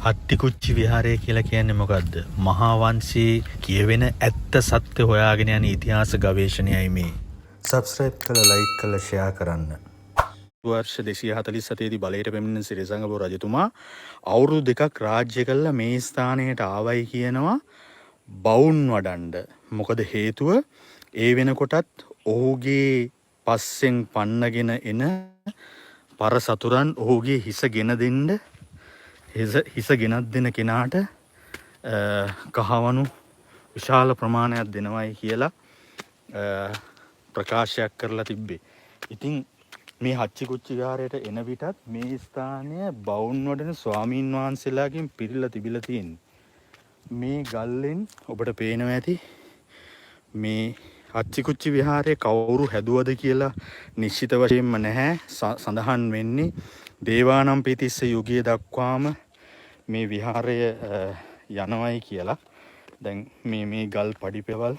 අත්තිකුච්චි විහාරය කියලා කියන්නේ මොකද්ද? මහා වංශයේ කියවෙන ඇත්ත සත්‍ය හොයාගෙන යන ඉතිහාස ගවේෂණයයි මේ. සබ්ස්ක්‍රයිබ් කරලා ලයික් කරලා ෂෙයා කරන්න. වර්ෂ 247 දී බලයට පැමිණෙන සිරිසංගපුර රජතුමා අවුරුදු දෙකක් රාජ්‍ය කළා මේ ස්ථානයට ආවයි කියනවා බවුන් වඩන්න. මොකද හේතුව ඒ වෙනකොටත් ඔහුගේ පස්සෙන් පන්නගෙන එන පර සතුරන් ඔහුගේ හිස ගෙන දෙන්න හිස ගෙනත් දෙන කෙනාට කහවණු විශාල ප්‍රමාණයක් දෙනවයි කියලා ප්‍රකාශයක් කරලා තිබ්බේ. ඉතින් මේ හච්චිකුච්චි විහාරයට එන විටත් මේ ස්ථානය බවුන් වඩන ස්වාමීන් වහන්සේලාගෙන් පිරීලා තිබිලා තියෙන්නේ. මේ ගල්ලෙන් ඔබට පේනවා ඇති මේ හච්චිකුච්චි විහාරය කවුරු හැදුවද කියලා නිශ්චිත වශයෙන්ම නැහැ. සඳහන් වෙන්නේ දේවානම්පියතිස්ස යුගයේ දක්වාම මේ විහාරය යනවයි කියලා. දැන් මේ ගල් පඩිපෙවල්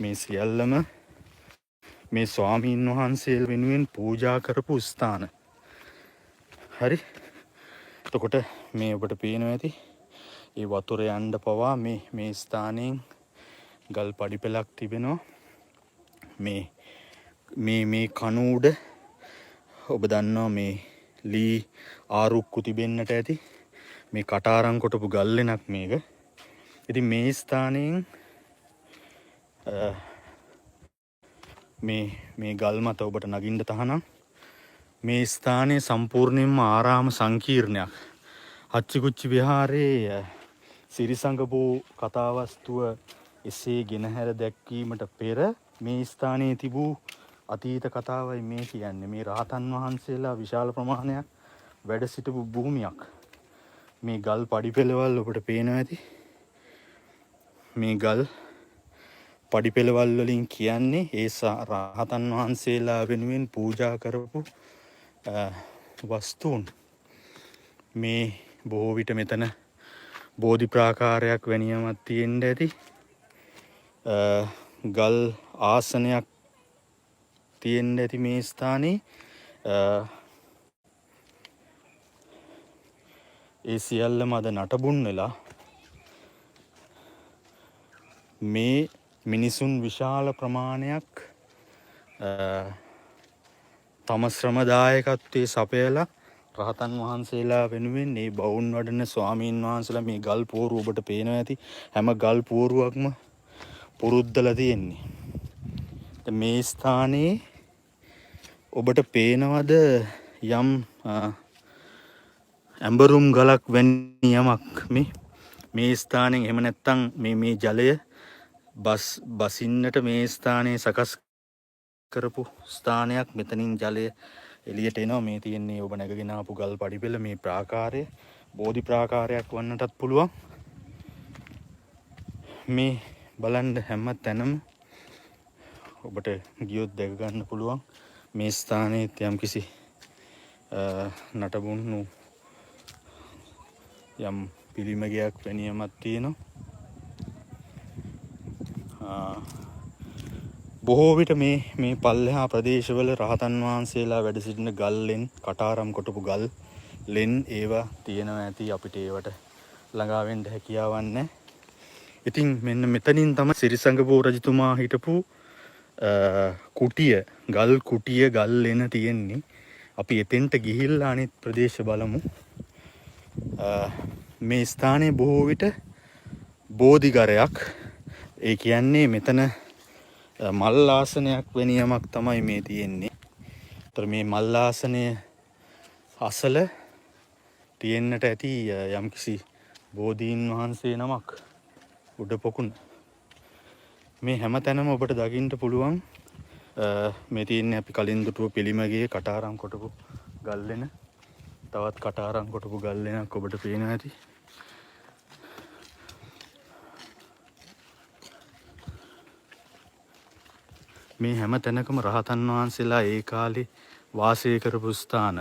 මේ සියල්ලම මේ ස්වාමීන් වහන්සේ වෙනුවෙන් පූජා කරපු ස්ථාන. හරි. එතකොට මේ ඔබට පේනවා ඇති ඒ වතුර යන්න පවා මේ ස්ථානයෙන් ගල් පඩිපෙලක් තිබෙනවා. මේ කණු උඩ ඔබ දන්නවා මේ ලී ආරුක්කු තිබෙන්නට ඇති. මේ කටාරම් කොටපු ගල්ලෙනක් මේක. ඉතින් මේ ස්ථානයෙන් මේ ගල් මත ඔබට නගින්න තහනම්. මේ ස්ථානයේ සම්පූර්ණයෙන්ම ආරාම සංකීර්ණයක්. හච්චිකුච්චි විහාරයේ සිරිසංගපු කතාවස්තුව එසේ ගෙනහැර දැක්වීමට පෙර මේ ස්ථානයේ තිබූ අතීත කතාවයි මේ කියන්නේ. මේ රහතන් වහන්සේලා විශාල ප්‍රමාණයක් වැඩ සිටපු භූමියක්. මේ ගල් පඩිපෙළවල් ඔබට පේනවා ඇති. මේ ගල් පඩිපෙළවල් වලින් කියන්නේ ඒ රහතන් වහන්සේලා වෙනුවෙන් පූජා කරපු වස්තුන්. මේ බොහෝ විට මෙතන බෝධි ප්‍රාකාරයක් වැනියමක් තියෙන්න ඇති. ගල් ආසනයක් තියෙන්න ඇති මේ ස්ථානයේ. ඒ සියල්ලම අද නටබුන් වෙලා මේ මිනිසුන් විශාල ප්‍රමාණයක් තම ශ්‍රමදායකත්වයේ සපයලා රහතන් වහන්සේලා වෙනුවෙන් මේ බවුන් වඩන ස්වාමීන් වහන්සේලා මේ ගල් පුවරු ඔබට පේනවා ඇති. හැම ගල් පුවරුවක්ම පුරුද්දලා තියෙන්නේ. මේ ස්ථානයේ ඔබට පේනවද යම් ඇඹරුම් ගලක් වැනි යමක් මේ ස්ථානයෙන්? එහෙම නැත්නම් මේ ජලය බසින්නට මේ ස්ථානයේ සකස් කරපු ස්ථානයක්. මෙතනින් ජලය එළියට එනවා. මේ තියෙන්නේ ඔබ නැගගෙන ආපු ගල් පඩිපෙළ. මේ ප්‍රාකාරය බෝධි ප්‍රාකාරයක් වන්නටත් පුළුවන්. මේ බලන්න හැම තැනම ඔබට ගියොත් දැක ගන්න පුළුවන් මේ ස්ථානයේ යම්කිසි නටබුන්නු යම් පිළිමගයක් වැනියමක් තියෙනවා. බොහෝ විට මේ පල්ලෙහා ප්‍රදේශවල රහතන් වහන්සේලා වැඩ සිටින ගල්ලෙන් කටාරම් කොටපු ගල් ලෙන් ඒවා තියෙනවා ඇති. අපිට ඒවට ළඟා වෙන්න හැකියාවක් නැහැ. ඉතින් මෙන්න මෙතනින් තමයි සිරිසංගපු රජතුමා හිටපු කුටිය, ගල් කුටිය ගල් ලෙන තියෙන්නේ. අපි එතෙන්ට ගිහිල්ලා අනිත් ප්‍රදේශ බලමු. මේ ස්ථානයේ බොහෝ විට බෝධිගරයක්, ඒ කියන්නේ මෙතන මල් ආසනයක් වැනි යමක් තමයි මේ තියෙන්නේ. ඒතර මේ මල් ආසනය අසල තියෙන්නට ඇති යම්කිසි බෝධීන් වහන්සේ නමක් උඩ පොකුණ. මේ හැම තැනම ඔබට දකින්න පුළුවන් මේ තියෙන්නේ අපි කලින් දුටුව පිළිමගේ කටාරම් කොටපු ගල්ලෙන. තවත් කටාරම් කොටපු ගල්ලෙනක් ඔබට පේනවා ඇති. මේ හැම තැනකම රහතන් වහන්සේලා ඒ කාලේ වාසය කරපු ස්ථාන.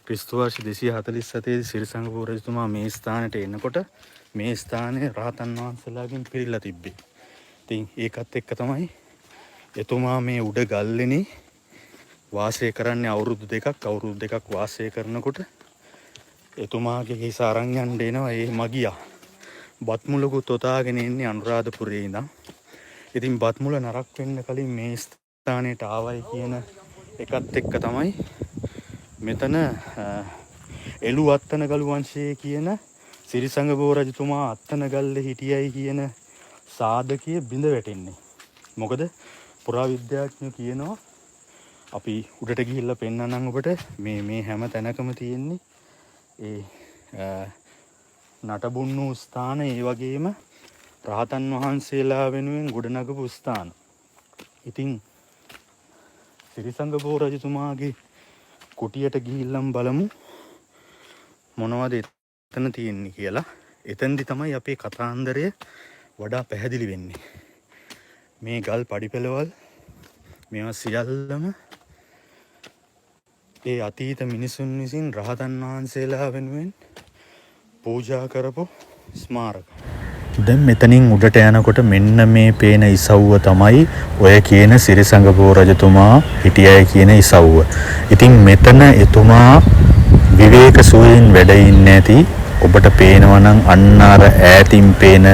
ක්‍රිස්තු වර්ෂ 247 දී සිරිසංගපු රජතුමා මේ ස්ථානයට එනකොට මේ ස්ථානයේ රහතන් වහන්සේලාගෙන් පිරීලා තිබ්බේ. ඉතින් ඒකත් එක්ක තමයි එතුමා මේ උඩ ගල්ලෙනේ වාසය කරන්නේ අවුරුදු දෙකක් වාසය කරනකොට එතුමාගේ හිස අරන් යන්න එනවා ඒ මගියා. බත් මුලකුත් ඔතාගෙන ඉන්නේ අනුරාධපුරේ ඉඳන්. ඉතින් බත් මුල නරක් වෙන්න කලින් මේ ස්ථානයට ආවයි කියන එකත් එක්ක තමයි මෙතන එළු අත්තනගලු වංශයේ කියන සිරිසංගබෝ රජතුමා අත්තනගල්ලේ හිටියයි කියන සාධකයේ බිඳ වැටෙන්නේ. මොකද පුරාවිද්‍යාඥයෝ කියනවා අපි උඩට ගිහිල්ලා පෙන්නන්නම් ඔබට මේ හැම තැනකම තියෙන්නේ ඒ නටබුන්නු ස්ථාන ඒ වගේම රහතන් වහන්සේලා වෙනුවෙන් ගොඩනගපු ස්ථාන. ඉතින් සිරිසංගබෝ රජතුමාගේ කුටියට ගිහිල්ලම් බලමු මොනවද එතන තියෙන්නේ කියලා. එතෙන්දි තමයි අපේ කතාන්දරය වඩා පැහැදිලි වෙන්නේ. මේ ගල් පඩිපෙළවල් මේවා සියල්ලම ඒ අතීත මිනිසුන් විසින් රහතන් වහන්සේලා වෙනුවෙන් පූජා කරපු ස්මාරක. දැන් මෙතනින් උඩට යනකොට මෙන්න මේ පේන ඉසව්ව තමයි ඔය කියන සිරිසංගබෝ රජතුමා හිටියයි කියන ඉසව්ව. ඉතින් මෙතන එතුමා විවේක සුවයෙන් වැඩ ඉන්නේ නැති ඔබට පේනවා නම් අන්න අර ඈතින් පේන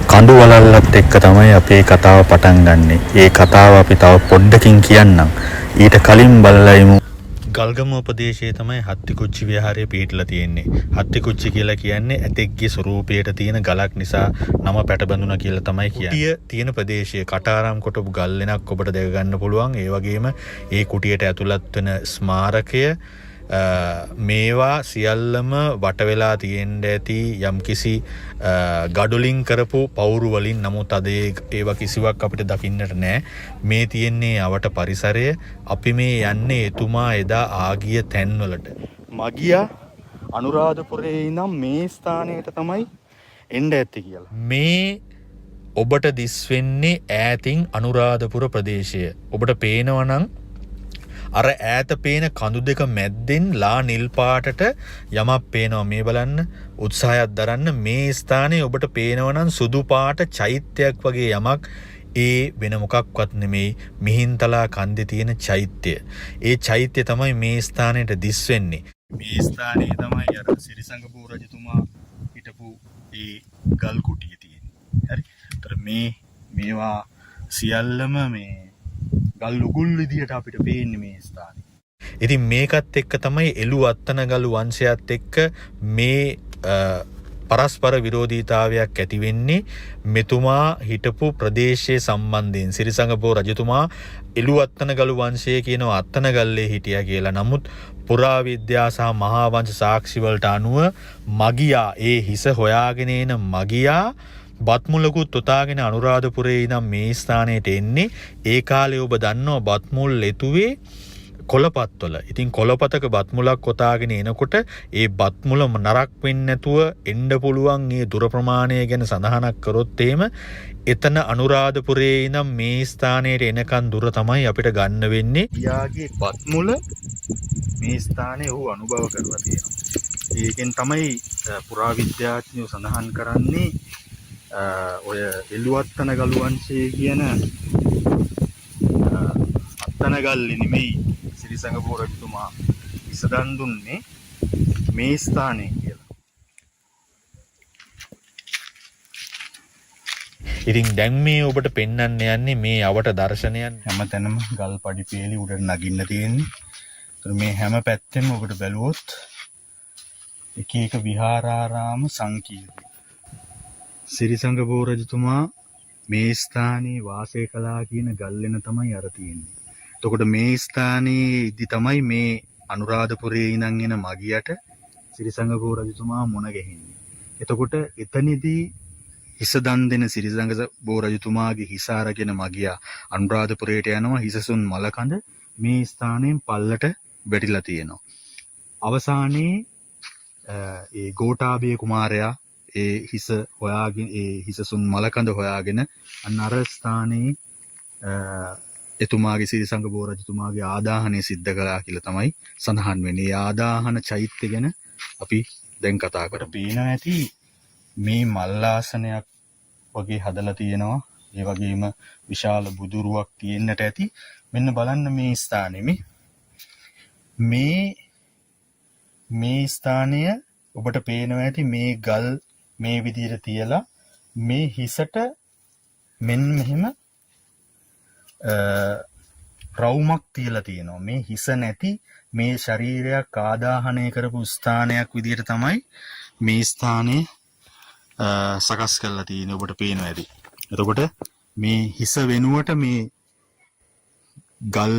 කඳු වලල්ලත් එක්ක තමයි අපේ කතාව පටන් ගන්නෙ. ඒ කතාව අපි තව පොඩ්ඩකින් කියන්නම්. ඊට කලින් බලලා ඉමු. ගල්ගම ප්‍රදේශයේ තමයි හත්තිකුච්චි විහාරය පිහිටලා තියෙන්නේ. හත්තිකුච්චි කියලා කියන්නේ ඇතෙක්ගේ ස්වරූපයට තියෙන ගලක් නිසා නම පැටබඳුනා කියලා තමයි කියන්නේ. කුටිය තියෙන ප්‍රදේශයේ කටාරම් කොටපු ගල් වෙනක් ඔබට දැක ගන්න පුළුවන්. ඒ වගේම ඒ කුටියට ඇතුළත් වෙන ස්මාරකය මේවා සියල්ලම වට වෙලා තියෙන්න ඇති යම්කිසි ගඩොලින් කරපු පවුරු වලින්. නමුත් අද ඒවා කිසිවක් අපිට දකින්නට නැහැ. මේ තියෙන්නේ අවට පරිසරය. අපි මේ යන්නේ එතුමා එදා ආගිය තැන්වලට. මගියා අනුරාධපුරේ ඉඳන් මේ ස්ථානයට තමයි එන්න ඇත්තේ කියලා. මේ ඔබට දිස් වෙන්නේ ඈතින් අනුරාධපුර ප්‍රදේශය. ඔබට පේනවා නම් අර ඈත පේන කඳු දෙක මැද්දෙන් ලා නිල් පාටට යමක් පේනවා. මේ බලන්න උත්සාහයක් දරන්න. මේ ස්ථානයේ ඔබට පේනවා නම් සුදු පාට චෛත්‍යයක් වගේ යමක්. ඒ වෙන මොකක්වත් නෙමෙයි මිහින්තලා කන්දේ තියෙන චෛත්‍යය. ඒ චෛත්‍යය තමයි මේ ස්ථානයට දිස් වෙන්නේ. මේ ස්ථානයේ තමයි අර සිරිසංගබෝ රජතුමා හිටපු ඒ ගල් කුටිය තියෙන්නේ. හරි. ඒතර මේවා සියල්ලම මේ ගල් උගුල් විදියට අපිට පේන්නේ මේ ස්ථානේ. ඉතින් මේකත් එක්ක තමයි එළු අත්තනගලු වංශයත් එක්ක මේ පරස්පර විරෝධීතාවයක් ඇති වෙන්නේ. මෙතුමා හිටපු ප්‍රදේශයේ සම්බන්ධයෙන් සිරිසංගබෝ රජතුමා එළු අත්තනගලු වංශය කියනවා අත්තනගල්ලේ හිටියා කියලා. නමුත් පුරාවිද්‍යා සහ මහා වංශ සාක්ෂි වලට අනුව මගියා ඒ හිස හොයාගෙන එන මගියා බත්මුලකුත් උතාගෙන අනුරාධපුරේ ඉඳන් මේ ස්ථානයට එන්නේ. ඒ කාලේ ඔබ දන්නවා බත්මුල් ලෙතුවේ කොළපත්වල. ඉතින් කොළපතක බත්මුලක් උතාගෙන එනකොට ඒ බත්මුල නරක් වෙන්නේ නැතුව එන්න පුළුවන් මේ දුර ප්‍රමාණය ගැන සඳහනක් කරොත් එහෙම එතන අනුරාධපුරේ ඉඳන් මේ ස්ථානයට එනකන් දුර තමයි අපිට ගන්න වෙන්නේ. යාගේ බත්මුල මේ ස්ථානයේ ඔහු අනුභව කරලා තියෙනවා. ඒකෙන් තමයි පුරාවිද්‍යාඥයෝ සඳහන් කරන්නේ ඔය එළුවත්තනගලු වංශයේ කියන අත්තනගල්ලේ නෙමෙයි සිරිසංගබෝ රජතුමා ඉසදන් දුන්නේ මේ ස්ථානයේ කියලා. ඉතින් දැන් මේ ඔබට පෙන්වන්න යන්නේ මේ අවට දර්ශනයන්. හැමතැනම ගල් පඩි පෙළි උඩට නගින්න තියෙන්නේ. මේ හැම පැත්තෙම ඔබට බැලුවොත් එක එක විහාරාරාම සංකීර්ණයි. සිරිසංගබෝ රජතුමා මේ ස්ථානයේ වාසය කළා කියන ගල්ලෙන තමයි අර තියෙන්නේ. එතකොට මේ ස්ථානයේ ඉදි තමයි මේ අනුරාධපුරේ ඉඳන් එන මගියට සිරිසංගබෝ රජතුමා මුණ ගැහෙන්නේ. එතකොට එතනදී හිස දන් දෙන සිරිසංගබෝ රජතුමාගේ හිස අරගෙන මගියා අනුරාධපුරයට යනවා. හිසසුන් මලකඳ මේ ස්ථානයෙන් පල්ලට වැටිලා තියෙනවා. අවසානයේ ඒ ගෝඨාභය කුමාරයා ඒ හිස හොයාගෙන ඒ හිසසුන් මලකඳ හොයාගෙන අන්න අර ස්ථානයේ එතුමාගේ සිරිසංගබෝ රජතුමාගේ ආදාහනය සිද්ධ කළා කියලා තමයි සඳහන් වෙන්නේ. ඒ ආදාහන චෛත්‍ය ගැන අපි දැන් කතා කරමු. පේනවා ඇති මේ මල්ලාසනයක් වගේ හදලා තියෙනවා. ඒ වගේම විශාල බුදුරුවක් තියෙන්නට ඇති. මෙන්න බලන්න මේ ස්ථානෙ මේ මේ ස්ථානය ඔබට පේනවා ඇති මේ ගල් මේ විදිහට තියලා මේ හිසට මෙන්න මෙහෙම රවුමක් තියලා තියෙනවා. මේ හිස නැති මේ ශරීරයක් ආදාහනය කරපු ස්ථානයක් විදිහට තමයි මේ ස්ථානය සකස් කරලා තියෙන්නේ. ඔබට පේනවා ඇති. එතකොට මේ හිස වෙනුවට මේ ගල්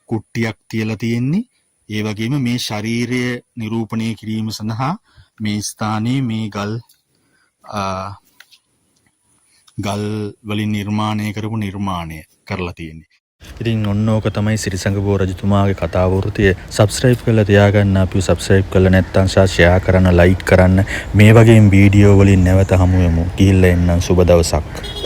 කුට්ටියක් තියලා තියෙන්නේ. ඒ වගේම මේ ශරීරය නිරූපණය කිරීම සඳහා මේ ස්ථානයේ මේ ගල් වලින් නිර්මාණය කරපු නිර්මාණය කරලා තියෙන්නේ. ඉතින් ඔන්න ඕක තමයි සිරිසංගබෝ රජතුමාගේ කතාව වෘතිය. සබ්ස්ක්‍රයිබ් කරලා තියාගන්න. අපිව සබ්ස්ක්‍රයිබ් කරලා නැත්නම් ෂෙයා කරන්න, ලයික් කරන්න. මේ වගේ වීඩියෝ වලින් නැවත හමු වෙමු. ගිහිල්ලා එන්නම්. සුබ දවසක්.